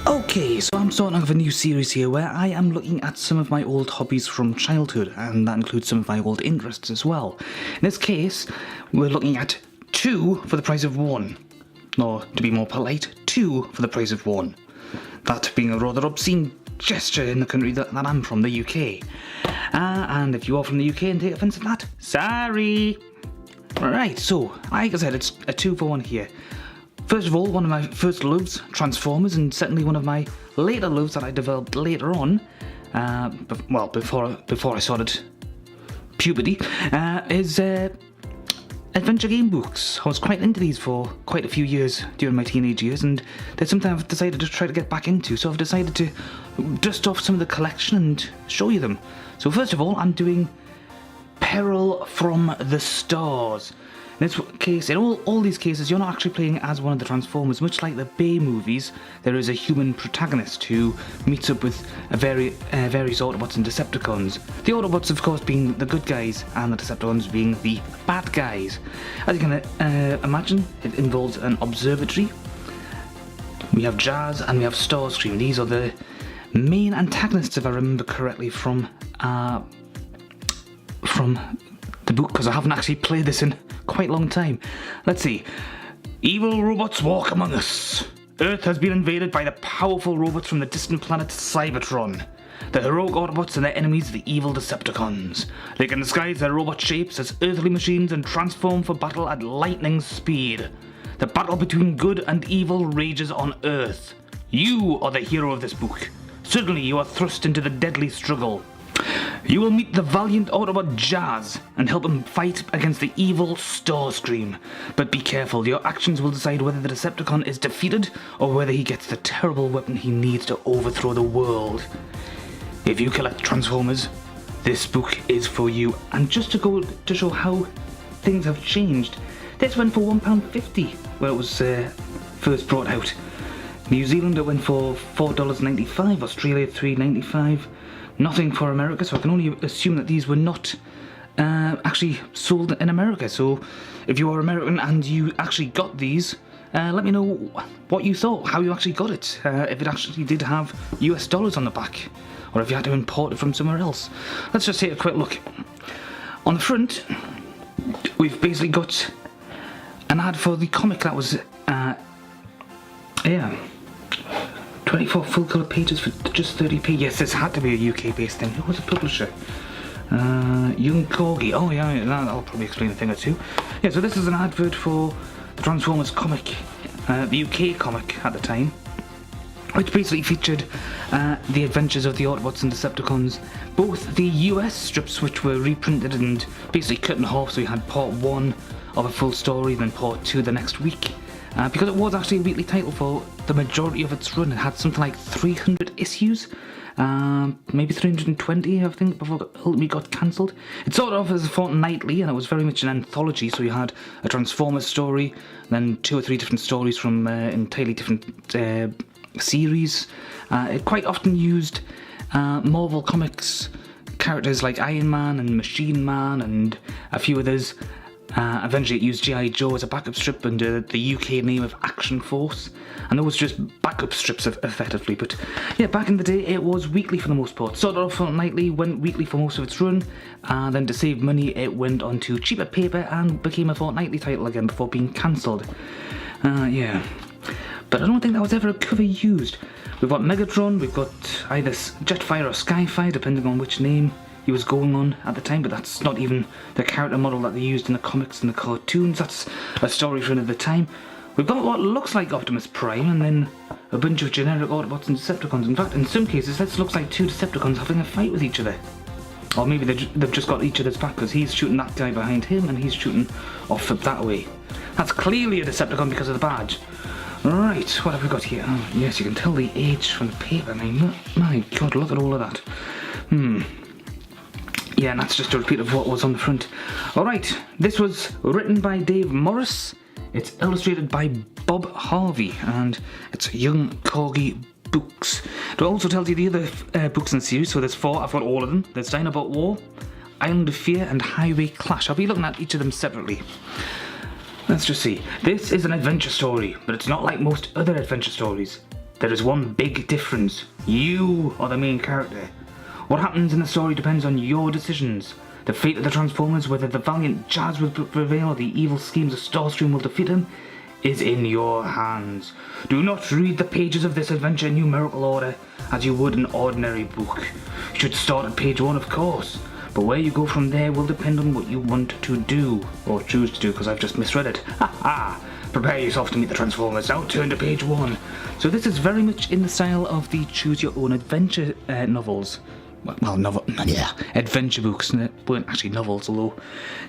Okay, so I'm starting off a new series here where I am looking at some of my old hobbies from childhood, and that includes some of my old interests as well. In this case, we're looking at 2 for the price of 1. Or, to be more polite, 2 for the price of 1. That being a rather obscene gesture in the country that I'm from, the UK. And if you are from the UK and take offence at that, sorry! Right, so, like I said, it's a 2 for 1 here. First of all, one of my first loves, Transformers, and certainly one of my later loves that I developed later on, before I started puberty, is Adventure Game Books. I was quite into these for quite a few years during my teenage years, and there's something I've decided to try to get back into, so I've decided to dust off some of the collection and show you them. So first of all, I'm doing Peril from the Stars. In this case, in all these cases, you're not actually playing as one of the Transformers. Much like the Bay movies, there is a human protagonist who meets up with various Autobots and Decepticons. The Autobots, of course, being the good guys, and the Decepticons being the bad guys. As you can imagine, it involves an observatory. We have Jazz and we have Starscream. These are the main antagonists, if I remember correctly, from the book, because I haven't actually played this in quite a long time. Let's see. Evil robots walk among us. Earth has been invaded by the powerful robots from the distant planet Cybertron. The heroic Autobots and their enemies, the evil Decepticons. They can disguise their robot shapes as earthly machines and transform for battle at lightning speed. The battle between good and evil rages on Earth. You are the hero of this book. Suddenly you are thrust into the deadly struggle. You will meet the valiant Autobot Jazz and help him fight against the evil Starscream. But be careful, your actions will decide whether the Decepticon is defeated or whether he gets the terrible weapon he needs to overthrow the world. If you collect Transformers, this book is for you. And just to go to show how things have changed, this went for £1.50 when it was first brought out. New Zealand it went for $4.95, Australia $3.95. Nothing for America, so I can only assume that these were not actually sold in America. So if you are American and you actually got these, let me know what you thought, how you actually got it, if it actually did have US dollars on the back, or if you had to import it from somewhere else. Let's just take a quick look. On the front, we've basically got an ad for the comic that was, 24 full colour pages for just 30p. Yes, this had to be a UK based thing. Who was the publisher? Young Corgi. Oh yeah, that'll probably explain a thing or two. Yeah, so this is an advert for the Transformers comic, the UK comic at the time, which basically featured the adventures of the Autobots and Decepticons. Both the US strips, which were reprinted and basically cut in half, so you had part 1 of a full story, then part 2 the next week. Because it was actually a weekly title for the majority of its run. It had something like 300 issues, maybe 320 I think, before it ultimately got cancelled. It started off as a fortnightly, and it was very much an anthology, so you had a Transformers story, then 2 or 3 different stories from entirely different series. It quite often used Marvel Comics characters like Iron Man and Machine Man and a few others. Eventually it used G.I. Joe as a backup strip under the UK name of Action Force, and those just backup strips effectively. But yeah, back in the day it was weekly for the most part. Started off fortnightly, went weekly for most of its run, then to save money it went on to cheaper paper and became a fortnightly title again before being cancelled. Yeah, but I don't think that was ever a cover used. We've got Megatron, we've got either Jetfire or Skyfire, depending on which name he was going on at the time, but that's not even the character model that they used in the comics and the cartoons. That's a story for another time. We've got what looks like Optimus Prime, and then a bunch of generic Autobots and Decepticons. In fact, in some cases, this looks like 2 Decepticons having a fight with each other. Or maybe they've just got each other's back, because he's shooting that guy behind him, and he's shooting off that way. That's clearly a Decepticon because of the badge. Right, what have we got here? Oh, yes, you can tell the age from the paper. I mean, my God, look at all of that. Yeah, and that's just a repeat of what was on the front. Alright, this was written by Dave Morris. It's illustrated by Bob Harvey, and it's Young Corgi Books. It also tells you the other books in the series, so there's 4, I've got all of them. There's Dinobot War, Island of Fear, and Highway Clash. I'll be looking at each of them separately. Let's just see. This is an adventure story, but it's not like most other adventure stories. there is one big difference. You are the main character. What happens in the story depends on your decisions. The fate of the Transformers, whether the valiant Jazz will prevail or the evil schemes of Starscream will defeat him, is in your hands. Do not read the pages of this adventure in numerical order as you would an ordinary book. You should start at page 1, of course, but where you go from there will depend on what you want to do, or choose to do, because I've just misread it. Ha ha! Prepare yourself to meet the Transformers. Now turn to page 1. So this is very much in the style of the Choose Your Own Adventure novels. Adventure books, and it weren't actually novels, although,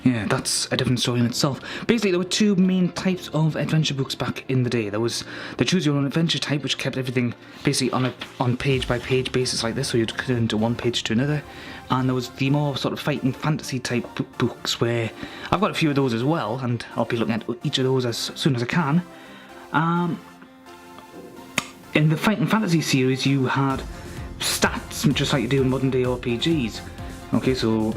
yeah, that's a different story in itself. Basically, there were two main types of adventure books back in the day. There was the Choose Your Own Adventure type, which kept everything basically on page-by-page basis like this, so you'd turn to one page to another. And there was the more sort of fighting fantasy type books, where I've got a few of those as well, and I'll be looking at each of those as soon as I can. In the fighting fantasy series, you had stats, just like you do in modern day RPGs. Okay, so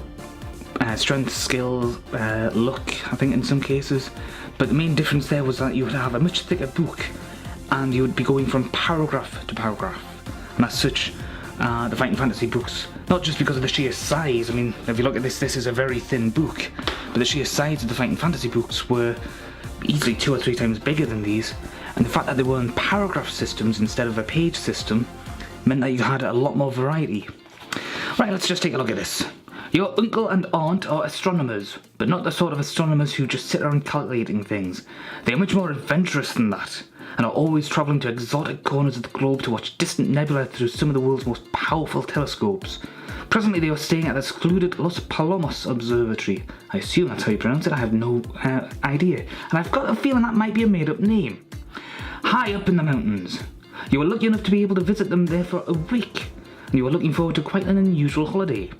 strength, skill, luck, I think in some cases. But the main difference there was that you would have a much thicker book, and you would be going from paragraph to paragraph. And as such, the fighting fantasy books, not just because of the sheer size, I mean, if you look at this is a very thin book, but the sheer size of the fighting fantasy books were easily 2 or 3 times bigger than these, and the fact that they were in paragraph systems instead of a page system meant that you had a lot more variety. Right, let's just take a look at this. Your uncle and aunt are astronomers, but not the sort of astronomers who just sit around calculating things. They are much more adventurous than that, and are always travelling to exotic corners of the globe to watch distant nebulae through some of the world's most powerful telescopes. Presently they are staying at the secluded Los Palomos Observatory. I assume that's how you pronounce it, I have no idea. And I've got a feeling that might be a made-up name. High up in the mountains. You are lucky enough to be able to visit them there for a week, and you are looking forward to quite an unusual holiday.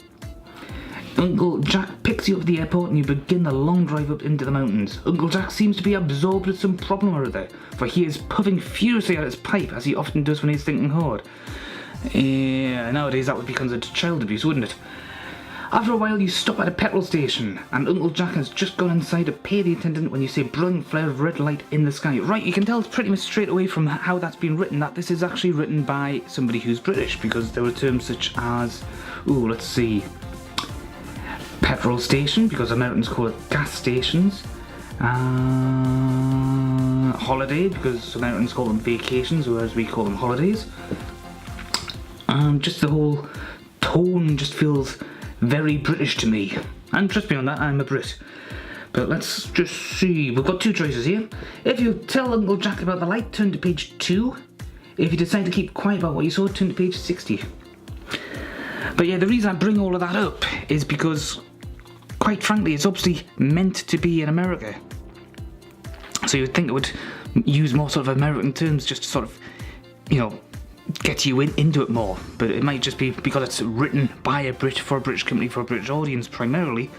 Uncle Jack picks you up at the airport and you begin the long drive up into the mountains. Uncle Jack seems to be absorbed with some problem or other, for he is puffing furiously at his pipe, as he often does when he's thinking hard. Yeah, nowadays that would be considered child abuse, wouldn't it? After a while you stop at a petrol station, and Uncle Jack has just gone inside to pay the attendant when you see a brilliant flare of red light in the sky. Right, you can tell pretty much straight away from how that's been written that this is actually written by somebody who's British, because there were terms such as, let's see, petrol station, because Americans call it gas stations, holiday, because Americans call them vacations, whereas we call them holidays. Just the whole tone just feels very British to me, and trust me on that, I'm a Brit. But let's just see, we've got 2 choices here. If you tell Uncle Jack about the light, turn to page 2. If you decide to keep quiet about what you saw, turn to page 60. But yeah, the reason I bring all of that up is because, quite frankly, it's obviously meant to be in America. So you'd think it would use more sort of American terms just to sort of, get you into it more, but it might just be because it's written by a Brit for a British company for a British audience primarily,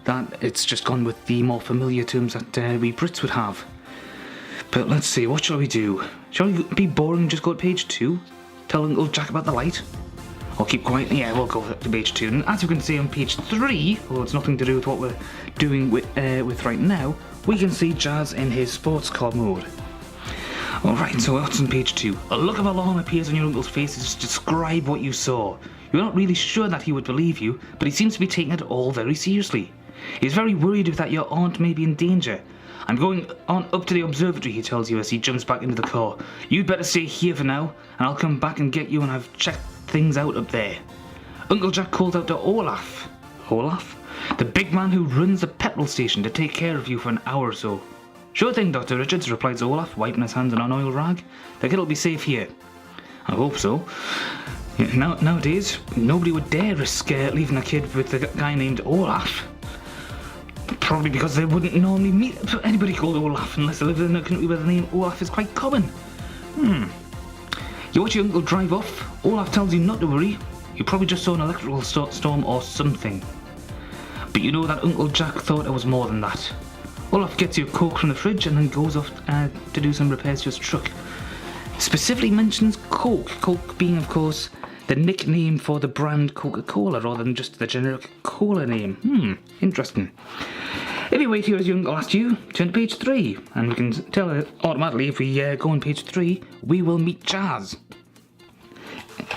that it's just gone with the more familiar terms that we Brits would have. But let's see, what shall we do? Shall we be boring and just go to page 2? Tell Uncle Jack about the light? Or keep quiet? Yeah, we'll go to page 2. And as you can see on page 3, although it's nothing to do with what we're doing with right now, we can see Jazz in his sports car mode. Alright, so what's on page 2? A look of alarm appears on your uncle's face as to describe what you saw. You're not really sure that he would believe you, but he seems to be taking it all very seriously. He's very worried that your aunt may be in danger. I'm going on up to the observatory, he tells you as he jumps back into the car. You'd better stay here for now, and I'll come back and get you when I've checked things out up there. Uncle Jack calls out to Olaf. Olaf? The big man who runs the petrol station, to take care of you for an hour or so. Sure thing, Dr. Richards, replies Olaf, wiping his hands on an oil rag. The kid'll be safe here. I hope so. Nowadays, nobody would dare risk leaving a kid with a guy named Olaf. Probably because they wouldn't normally meet anybody called Olaf unless they live in a country where the name Olaf is quite common. You watch your uncle drive off. Olaf tells you not to worry. You probably just saw an electrical storm or something. But you know that Uncle Jack thought it was more than that. Olaf gets you a Coke from the fridge and then goes off to do some repairs to his truck. Specifically mentions Coke, Coke being, of course, the nickname for the brand Coca-Cola rather than just the generic cola name. Interesting. If you wait here as young, I'll ask you, turn to page 3, and we can tell automatically if we go on page 3, we will meet Jazz.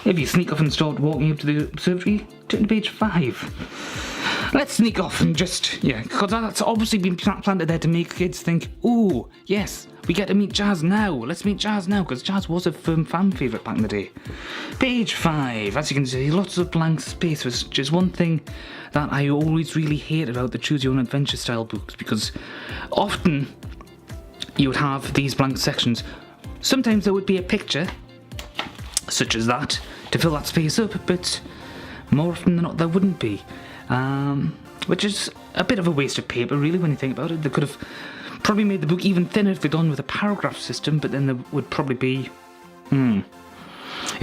If you sneak off and start walking up to the observatory, turn to page 5. Let's sneak off and just, because that's obviously been planted there to make kids think, ooh, yes, we get to meet Jazz now. Let's meet Jazz now, because Jazz was a firm fan favourite back in the day. Page 5, as you can see, lots of blank space, which is one thing that I always really hate about the Choose Your Own Adventure style books, because often you would have these blank sections. Sometimes there would be a picture, such as that, to fill that space up, but more often than not there wouldn't be. Which is a bit of a waste of paper, really, when you think about it. They could have probably made the book even thinner if they'd gone with a paragraph system, but then there would probably be... It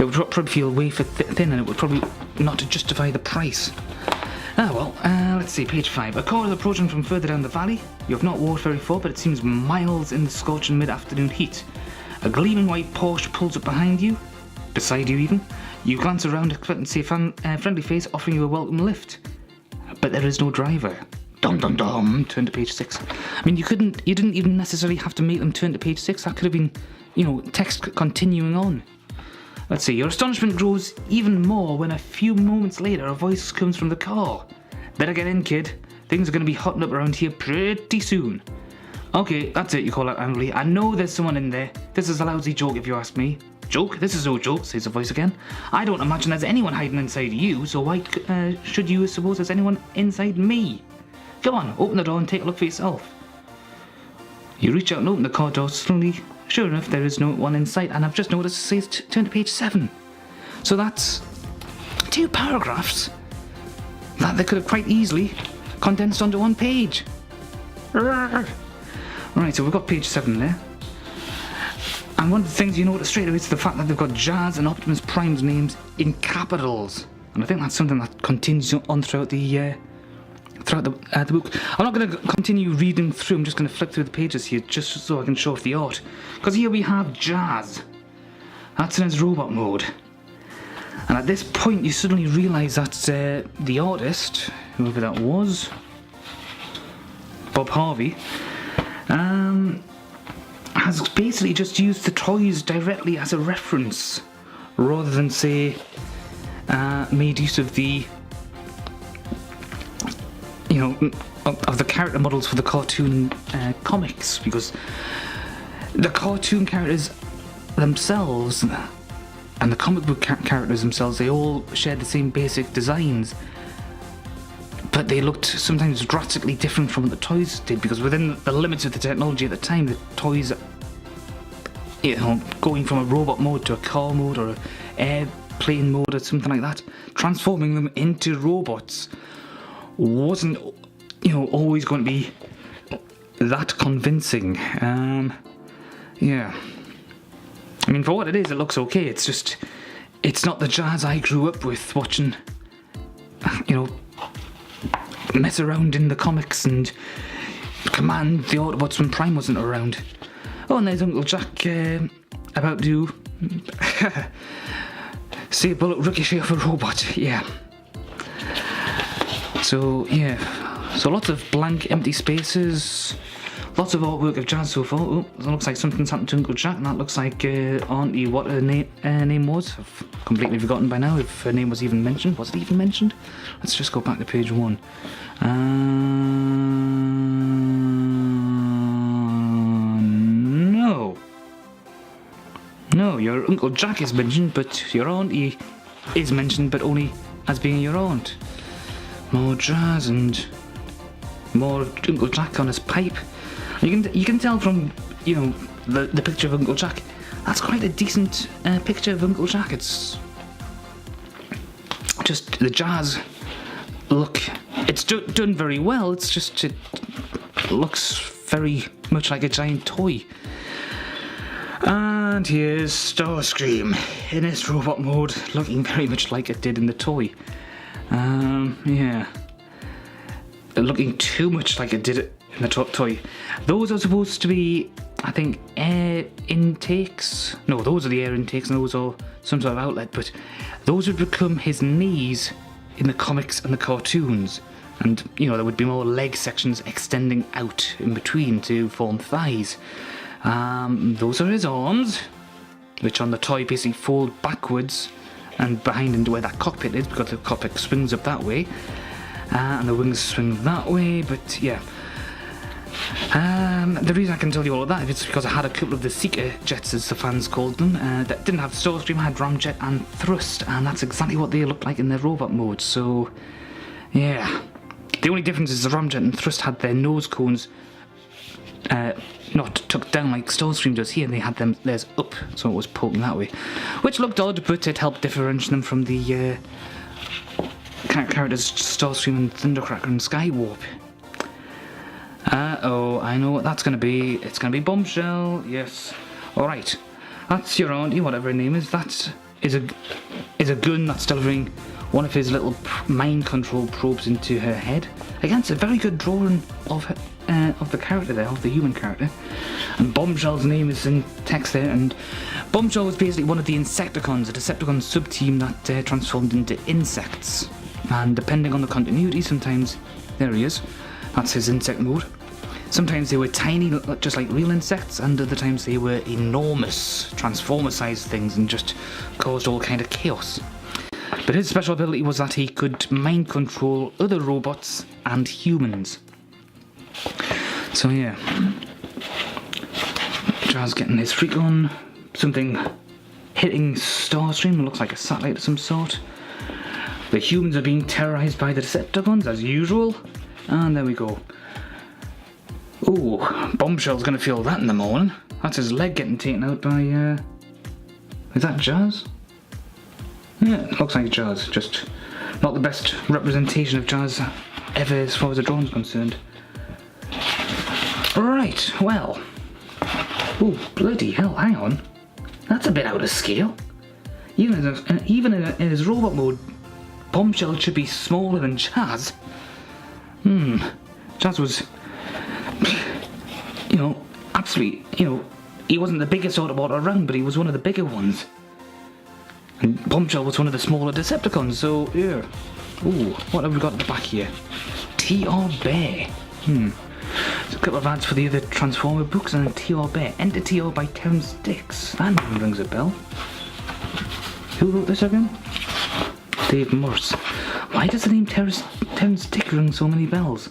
would probably feel way thin, and it would probably not justify the price. Let's see, page 5. A car is approaching from further down the valley. You have not walked very far, but it seems miles in the scorching mid-afternoon heat. A gleaming white Porsche pulls up behind you, beside you even. You glance around, expecting to see a friendly face offering you a welcome lift. But there is no driver. Dum dum dum. Turn to page 6. I mean, you didn't even necessarily have to make them turn to page 6. That could have been, text continuing on. Let's see. Your astonishment grows even more when a few moments later a voice comes from the car. Better get in, kid. Things are going to be hotting up around here pretty soon. Okay, that's it, you call out angrily. I know there's someone in there. This is a lousy joke if you ask me. Joke? This is no joke, says the voice again. I don't imagine there's anyone hiding inside you, so why should you suppose there's anyone inside me? Come on, open the door and take a look for yourself. You reach out and open the car door slowly. Sure enough, there is no one in sight, and I've just noticed it says turn to page 7. So that's 2 paragraphs that they could have quite easily condensed onto 1 page. Right, so we've got page 7 there. And one of the things you notice straight away is the fact that they've got Jazz and Optimus Prime's names in capitals. And I think that's something that continues on throughout the book. I'm not going to continue reading through, I'm just going to flip through the pages here just so I can show off the art. Because here we have Jazz. That's in his robot mode. And at this point you suddenly realise that the artist, whoever that was, Bob Harvey, has basically just used the toys directly as a reference, rather than say made use of the of the character models for the cartoon comics, because the cartoon characters themselves and the comic book characters themselves, they all shared the same basic designs, but they looked sometimes drastically different from what the toys did, because within the limits of the technology at the time, the toys, going from a robot mode to a car mode or an airplane mode or something like that, transforming them into robots wasn't, always going to be that convincing. Yeah. I mean, for what it is, it looks okay. It's just, it's not the Jazz I grew up with watching, mess around in the comics and command the Autobots when Prime wasn't around. Oh, and there's Uncle Jack about to see a bullet ricochet off a robot. Yeah. So, so lots of blank, empty spaces. Lots of artwork of Jazz so far. Oh, that looks like something's happened to Uncle Jack, and that looks like Auntie, what her name was. I've completely forgotten by now if her name was even mentioned. Was it even mentioned? Let's just go back to page 1. No, your Uncle Jack is mentioned, but your Auntie is mentioned, but only as being your aunt. More Jazz and more Uncle Jack on his pipe. You can tell from the picture of Uncle Jack. That's quite a decent picture of Uncle Jack. It's just the Jazz look. It's done very well. It's just it looks very much like a giant toy. And here's Starscream in its robot mode, looking very much like it did in the toy. Yeah. Looking too much like it did in the toy. Those are supposed to be, I think, air intakes. No, those are the air intakes and those are some sort of outlet, but those would become his knees in the comics and the cartoons. And, you know, there would be more leg sections extending out in between to form thighs. Those are his arms, which on the toy basically fold backwards and behind into where that cockpit is, because the cockpit swings up that way. And the wings swing that way, but yeah. The reason I can tell you all of that is because I had a couple of the Seeker jets, as the fans called them, that didn't have Starscream, had Ramjet and Thrust, and that's exactly what they looked like in their robot mode, so yeah. The only difference is the Ramjet and Thrust had their nose cones not tucked down like Starscream does here, and they had theirs up, so it was poking that way, which looked odd, but it helped differentiate them from the characters Starscream and Thundercracker and Skywarp. Oh, I know what that's going to be. It's going to be Bombshell, yes. Alright, that's your auntie, whatever her name is. That is a gun that's delivering one of his little mind control probes into her head. Again, it's a very good drawing of the character there, of the human character. And Bombshell's name is in text there, and Bombshell was basically one of the Insecticons, a Decepticon sub-team that transformed into insects. And depending on the continuity, sometimes, there he is, that's his insect mode. Sometimes they were tiny, just like real insects, and other times they were enormous, transformer-sized things and just caused all kind of chaos. But his special ability was that he could mind control other robots and humans. So yeah, Jazz getting his freak on, something hitting Starscream, it looks like a satellite of some sort. The humans are being terrorised by the Decepticons as usual, and there we go. Ooh, Bombshell's gonna feel that in the morning. That's his leg getting taken out by, is that Jazz? Yeah, it looks like Jazz, just not the best representation of Jazz ever as far as the drawing's concerned. Right, well. Ooh, bloody hell, hang on. That's a bit out of scale. Even in his robot mode, Bombshell should be smaller than Jazz. Jazz was, you know, absolutely, you know, he wasn't the biggest Autobot around, but he was one of the bigger ones. And Bombshell was one of the smaller Decepticons, so, yeah. Ooh, what have we got at the back here? T.R. Bear. There's a couple of ads for the other Transformer books, and T.R. Bear. Enter T.R. by Terrence Dix. That name rings a bell. Who wrote this again? Dave Morse. Why does the name Terrence Dix ring so many bells?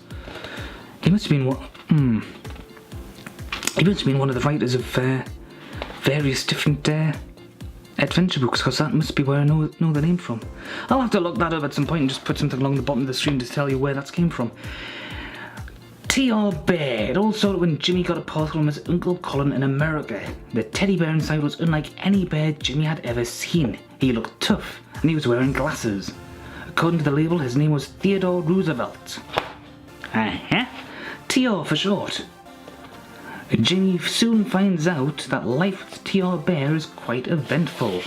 He must have been He must have been one of the writers of various different adventure books, because that must be where I know the name from. I'll have to look that up at some point and just put something along the bottom of the screen to tell you where that came from. T.R. Bear. It all started when Jimmy got a parcel from his Uncle Colin in America. The teddy bear inside was unlike any bear Jimmy had ever seen. He looked tough, and he was wearing glasses. According to the label, his name was Theodore Roosevelt. TR for short. Jimmy soon finds out that life with TR Bear is quite eventful.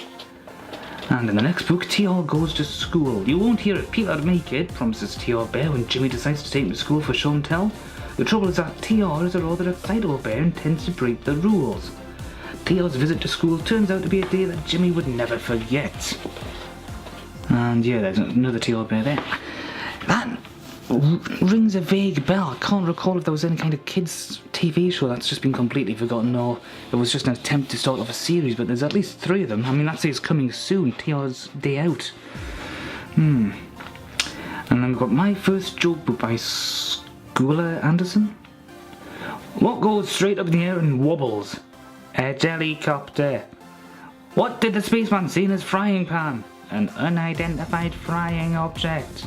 And in the next book, TR goes to school. You won't hear it peep out of me, kid, promises TR Bear when Jimmy decides to take him to school for show and tell. The trouble is that TR is a rather excitable bear and tends to break the rules. TR's visit to school turns out to be a day that Jimmy would never forget. And yeah, there's another TR Bear there. That rings a vague bell. I can't recall if there was any kind of kids TV show that's just been completely forgotten, or it was just an attempt to start off a series, but there's at least 3 of them. I mean, that says coming soon, TR's Day Out. And then we've got My First Joke book by Schuyler Anderson. What goes straight up in the air and wobbles? A jellycopter. What did the spaceman see in his frying pan? An unidentified frying object.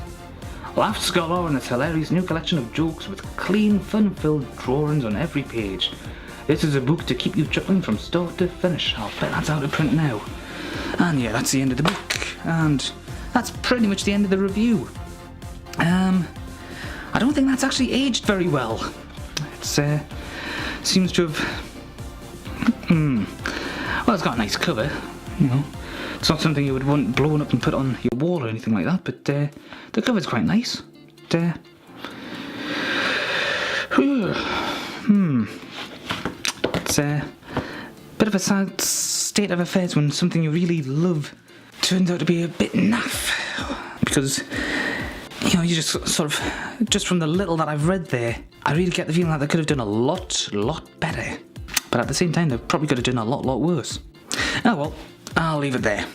Laughs galore in this hilarious new collection of jokes with clean, fun-filled drawings on every page. This is a book to keep you chuckling from start to finish. I'll bet that's out of print now. And yeah, that's the end of the book. And that's pretty much the end of the review. I don't think that's actually aged very well. It's seems to have... Well, it's got a nice cover, you know. It's not something you would want blown up and put on your wall or anything like that, but the cover's quite nice. It's a bit of a sad state of affairs when something you really love turns out to be a bit naff. Because, you know, you just sort of, just from the little that I've read there, I really get the feeling that they could have done a lot better. But at the same time, they probably could have done a lot worse. Oh well, I'll leave it there.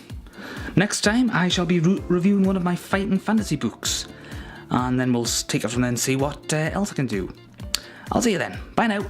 Next time, I shall be reviewing one of my fighting fantasy books. And then we'll take it from there and see what else I can do. I'll see you then. Bye now.